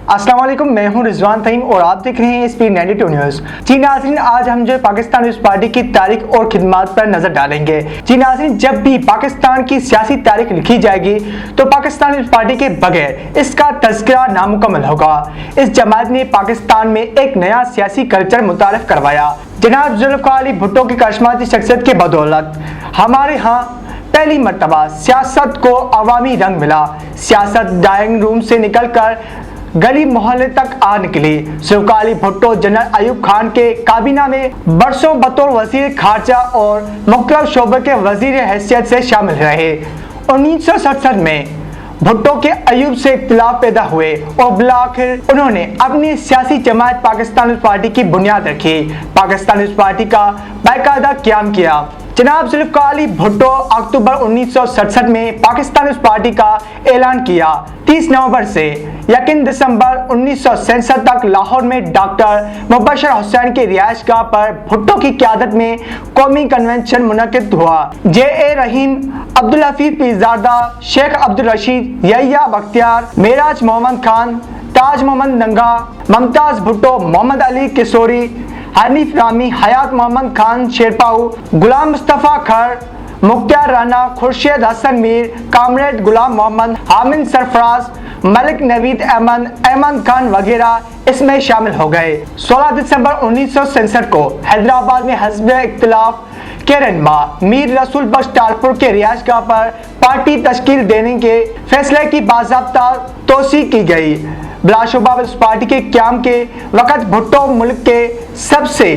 अस्सलाम वालेकुम, मैं हूं रिजवान तहीम और आप देख रहे हैं स्पीड 92 न्यूज़। जी नाज़रीन, आज हम जो पाकिस्तान पीपल्स पार्टी की तारीख और खिदमत पर नजर डालेंगे। जी नाज़रीन, जब भी पाकिस्तान की सियासी तारीख लिखी जाएगी तो पाकिस्तान पीपल्स पार्टी के बगैर इसका तज़किरा नामुकम्मल होगा। इस जमात ने पाकिस्तान में एक नया सियासी कल्चर मुतारिफ करवाया। जनाब जुल्फ़िकार अली भुट्टो की करिश्माती शख्सियत के बदौलत हमारे यहाँ पहली मर्तबा सियासत को अवामी रंग मिला। सियासत ड्राइंग रूम से निकलकर गली मोहल्ले तक आ निकली। जुल्फ़िकार अली भुट्टो जनरल अयूब खान के काबीना में बरसों बतौर वजीर खारजा और मुख्तलिफ शोबे के वजीर हैसियत से शामिल रहे। 1967 में भुट्टो के अयूब से इख्तिलाफ पैदा हुए और बिलाखिर उन्होंने अपनी सियासी जमात पाकिस्तान पीपल्स पार्टी की बुनियाद रखी। पाकिस्तान पीपल्स पार्टी का बाकायदा क़याम किया। जनाब जुल्फ़िकार अली भुट्टो अक्टूबर 1967 में पाकिस्तान पीपल्स पार्टी का ऐलान किया। 30 नवंबर से यकीन दिसंबर 1967 तक लाहौर में डॉक्टर मुबशर हुसैन की रिहाइशगाह पर भुट्टो की क़यादत में कौमी कन्वेंशन मुनक़िद हुआ। जे.ए. रहीम, अब्दुल हफीज पीरज़ादा, शेख अब्दुल रशीद, यहिया बख्तियार, मेराज मोहम्मद खान, ताज मोहम्मद नंगा, मुमताज भुट्टो, मोहम्मद अली किशोरी, हनीफ रामी, हयात मोहम्मद खान शेरपाऊ, गुलाम मुस्तफ़ा खर, मुख्तार राना, खुर्शीद हसन मीर, कामरेड गुलाम मोहम्मद, हामिद सरफराज, मलिक नवीद अहमद, अहमद खान वगैरह इसमें शामिल हो गए। 16 दिसंबर 1967 को हैदराबाद में हज़ब इख्तिलाफ के रहनुमा मीर रसूल बख्श टालपुर के रिहाइशगाह पर पार्टी तश्कील देने के फैसले की बाज़ाब्ता तौसीक़ की गई। बिलाशुबा पीपल्स पार्टी के क़याम के वक़्त भुट्टो मुल्क के सबसे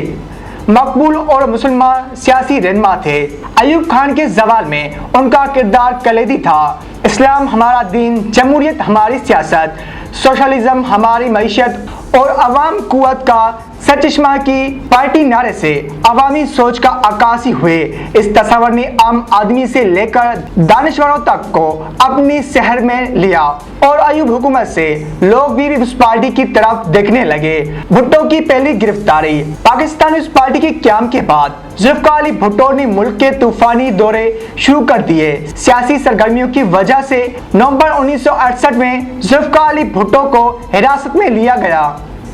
मकबूल और मुसलमान सियासी रहनुमा थे। अयूब खान के ज़वाल में उनका किरदार कलीदी था। इस्लाम हमारा दीन, जमहूरियत हमारी सियासत, सोशलिज्म हमारी मईशत और अवाम कुव्वत का सचश्मा की पार्टी नारे से अवामी सोच का अक्कासी हुए। इस तस्वर ने आम आदमी से लेकर दानिश्वरों तक को अपनी शहर में लिया और अयूब हुकूमत से लोग भी पीपल्स पार्टी की तरफ देखने लगे। भुट्टो की पहली गिरफ्तारी। पाकिस्तान पीपल्स पार्टी के क़याम के बाद जुल्फ़िकार अली भुट्टो ने मुल्क के तूफानी दौरे शुरू कर दिए। सियासी सरगर्मियों की वजह से नवंबर 1968 में जुल्फ़िकार अली भुट्टो को हिरासत में लिया गया।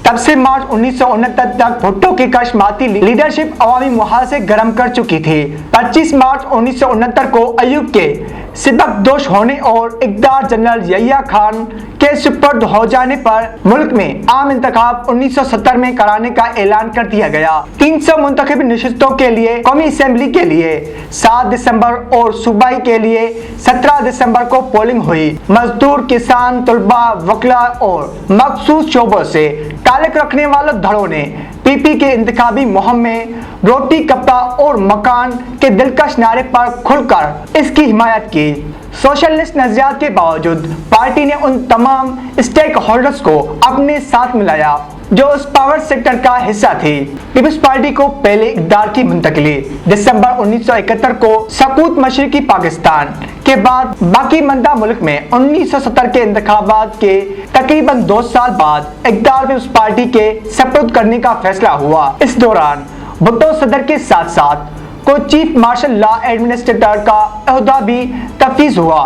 तब से मार्च 1969 तक भुट्टो की करिश्माती लीडरशिप अवामी मुहाल से गर्म कर चुकी थी। 25 मार्च 1969 को अयूब के सिबकदोश होने और इक़्तिदार जनरल यहिया खान के सुपुर्द हो जाने पर मुल्क में आम इंतखाब 1970 में कराने का ऐलान कर दिया गया। 300 मुंतखब नशिस्तों के लिए कौमी असेंबली के लिए 7 दिसंबर और सूबाई के लिए 17 दिसंबर को पोलिंग हुई। मजदूर, किसान, तलबा, वकला और मखसूस शोबों से ताल्लुक़ रखने वाले धड़ों ने पीपी के इंतखाबी मुहिम में रोटी, कपड़ा और मकान के दिलकश नारे पर खुलकर इसकी हिमायत की। सोशलिस्ट नजरियात के बावजूद पार्टी ने उन तमाम स्टेक होल्डर्स को अपने साथ मिलाया जो उस पावर सेक्टर का हिस्सा थी। पीपल्स पार्टी को पहले इक़्तिदार की मुंतकली दिसंबर 1971 को सकूत मशरिकी पाकिस्तान के बाद बाकी मंदा मुल्क में 1970 के इंतखाबात के तकरीबन 2 साल बाद इक़्तिदार पीपल्स पार्टी के सपुर्द करने का फैसला हुआ। इस दौरान भुट्टो सदर के साथ साथ को चीफ मार्शल लॉ एडमिनिस्ट्रेटर का ओहदा भी तफवीज़ हुआ।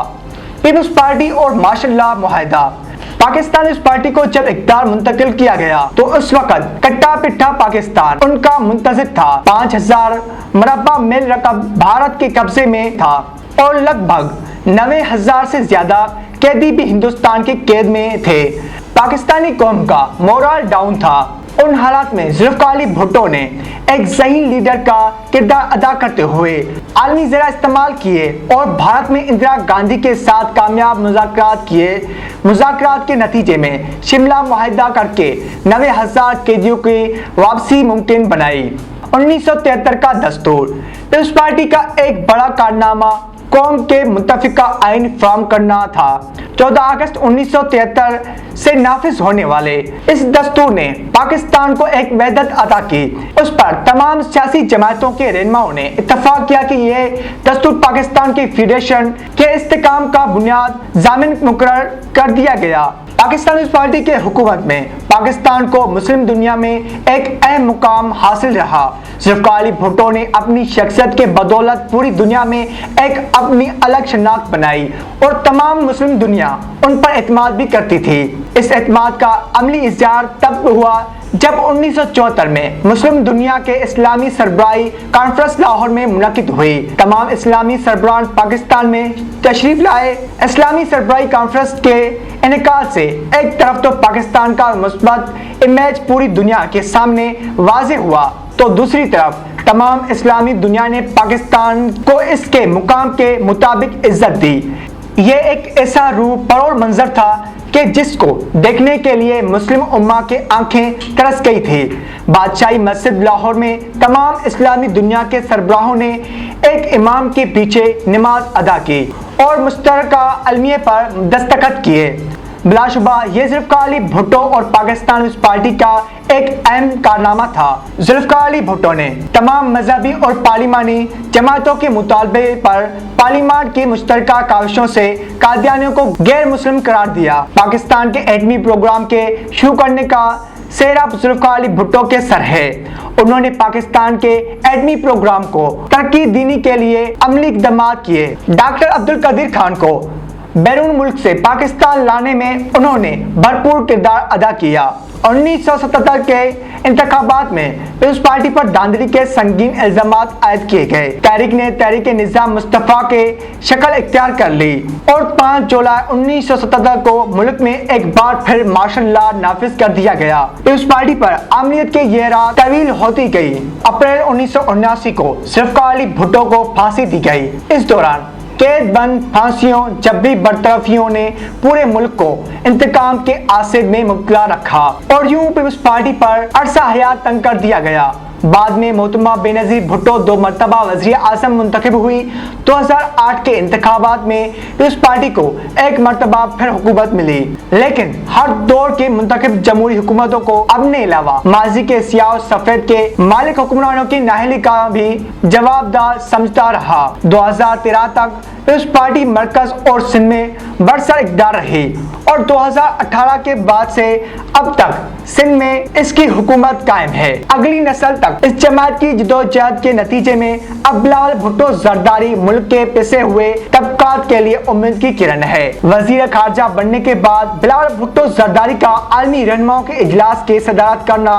पीपल्स पार्टी और मार्शल लॉ मुआहदा। पाकिस्तान पीपल्स पार्टी को जब इक़्तिदार मुंतकिल किया गया तो उस वक़्त कट्टा पिट्ठा पाकिस्तान उनका मुंतज़िर था। 5000 मरबा मील रकब भारत के कब्जे में था और लगभग 90,000 से ज्यादा कैदी भी हिंदुस्तान के कैद में थे। पाकिस्तानी कौम का मोरल डाउन था। उन हालात में जुल्फ़िकार अली भुट्टो ने एक ज़हीन लीडर का किरदार अदा करते हुए आलमी ज़रा इस्तेमाल किए और भारत में इंदिरा गांधी के साथ कामयाब मुज़ाकरात किए। मुज़ाकरात के नतीजे में शिमला मुआहदा करके 90,000 कैदियों की वापसी मुमकिन बनाई। 1973 का दस्तूर। पीपल्स पार्टी का एक बड़ा कारनामा कौम के मुत्तफ़िका आइन फराहम करना था। 14 अगस्त 1973 से नाफिज होने वाले इस दस्तूर ने पाकिस्तान को एक वहदत अता की। उस पर तमाम सियासी जमातों के रहनुमाओं ने इत्तफाक किया कि यह दस्तूर पाकिस्तान के फेडरेशन के इस्तेकाम का बुनियाद ज़ामिन मुकर्रर कर दिया गया। पाकिस्तान पीपल्स पार्टी के हुकूमत में پاکستان کو مسلم دنیا میں ایک اہم مقام حاصل رہا۔ ذوالفقار علی بھٹو نے اپنی شخصیت کے بدولت پوری دنیا میں ایک اپنی الگ شناخت بنائی اور تمام مسلم دنیا ان پر اعتماد بھی کرتی تھی۔ اس اعتماد کا عملی اظہار تب ہوا جب 1974 میں مسلم دنیا کے اسلامی سربراہی کانفرنس لاہور میں منعقد ہوئی۔ تمام اسلامی سربراہان پاکستان میں تشریف لائے۔ اسلامی سربراہی کانفرنس کے انعقاد سے ایک طرف تو پاکستان کا مثبت امیج پوری دنیا کے سامنے واضح ہوا تو دوسری طرف تمام اسلامی دنیا نے پاکستان کو اس کے مقام کے مطابق عزت دی۔ یہ ایک ایسا روح پرور منظر تھا کہ جس کو دیکھنے کے لیے مسلم امہ کے آنکھیں ترس گئی تھی۔ بادشاہی مسجد لاہور میں تمام اسلامی دنیا کے سربراہوں نے ایک امام کے پیچھے نماز ادا کی اور مشترکہ المیہ پر دستخط کیے۔ بلا شبہ یہ ذوالفقار علی بھٹو اور پاکستان پیپلز پارٹی کا ایک اہم کارنامہ تھا۔ ذوالفقار علی بھٹو نے تمام مذہبی اور پارلیمانی جماعتوں کے مطالبے پر پارلیمان کی مشترکہ کاوشوں سے قادیانیوں کو غیر مسلم قرار دیا۔ پاکستان کے ایٹمی پروگرام کے شروع کرنے کا سہرا ذوالفقار علی بھٹو کے سر ہے۔ انہوں نے پاکستان کے ایٹمی پروگرام کو ترقی دینے کے لیے عملی اقدامات کیے۔ ڈاکٹر عبدالقادر خان کو بیرون ملک سے پاکستان لانے میں انہوں نے بھرپور کردار ادا کیا۔ 1977 کے انتخابات میں پیپلز پارٹی پر دھاندلی کے سنگین الزامات عائد کیے گئے۔ تحریک نے تحریک نظام مصطفیٰ کے شکل اختیار کر لی اور 5 جولائی 1977 کو ملک میں ایک بار پھر مارشل لا نافذ کر دیا گیا۔ پیپلز پارٹی پر عملیت کے یہ راہ طویل ہوتی گئی۔ اپریل 1979 کو ذوالفقار علی بھٹو کو پھانسی دی گئی۔ اس دوران قید بند پھانسیوں جبری برطرفیوں نے پورے ملک کو انتقام کے آسد میں مبتلا رکھا اور یوں پیپلز پارٹی پر عرصہ حیات تنگ کر دیا گیا۔ بعد میں محترمہ بینظیر بھٹو 2 مرتبہ وزیر اعظم منتخب ہوئی۔ 2008 کے انتخابات میں پیپلز پارٹی کو ایک مرتبہ پھر حکومت ملی، لیکن ہر دور کے منتخب جمہوری حکومتوں کو اپنے علاوہ ماضی کے سیاہ و سفید کے مالک حکمرانوں کی نااہلی کا بھی جواب دہ سمجھتا رہا۔ 2013 تک پیپلز پارٹی مرکز اور سندھ میں برسر اقتدار رہی اور 2018 کے بعد سے اب تک سندھ میں اس کی حکومت قائم ہے۔ اگلی نسل تک اس جماعت کی جدوجہد کے نتیجے میں اب بلاول بھٹو زرداری ملک کے پسے ہوئے طبقات کے لیے امید کی کرن ہے۔ وزیر خارجہ بننے کے بعد بلاول بھٹو زرداری کا عالمی رہنماؤں کے اجلاس کی صدارت کرنا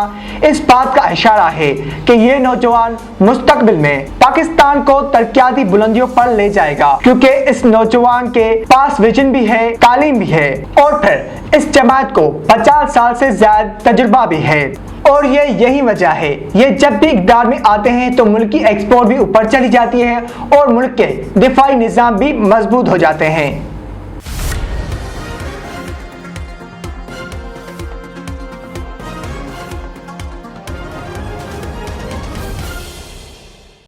اس بات کا اشارہ ہے کہ یہ نوجوان مستقبل میں پاکستان کو ترقیاتی بلندیوں پر لے جائے گا، کیونکہ اس نوجوان کے پاس ویژن بھی ہے، تعلیم بھی ہے اور پھر اس جماعت کو 50 سال سے زیادہ تجربہ بھی ہے۔ اور یہی وجہ ہے یہ جب بھی اقتدار میں آتے ہیں تو ملک کی ایکسپورٹ بھی اوپر چلی جاتی ہے اور ملک کے دفاعی نظام بھی مضبوط ہو جاتے ہیں۔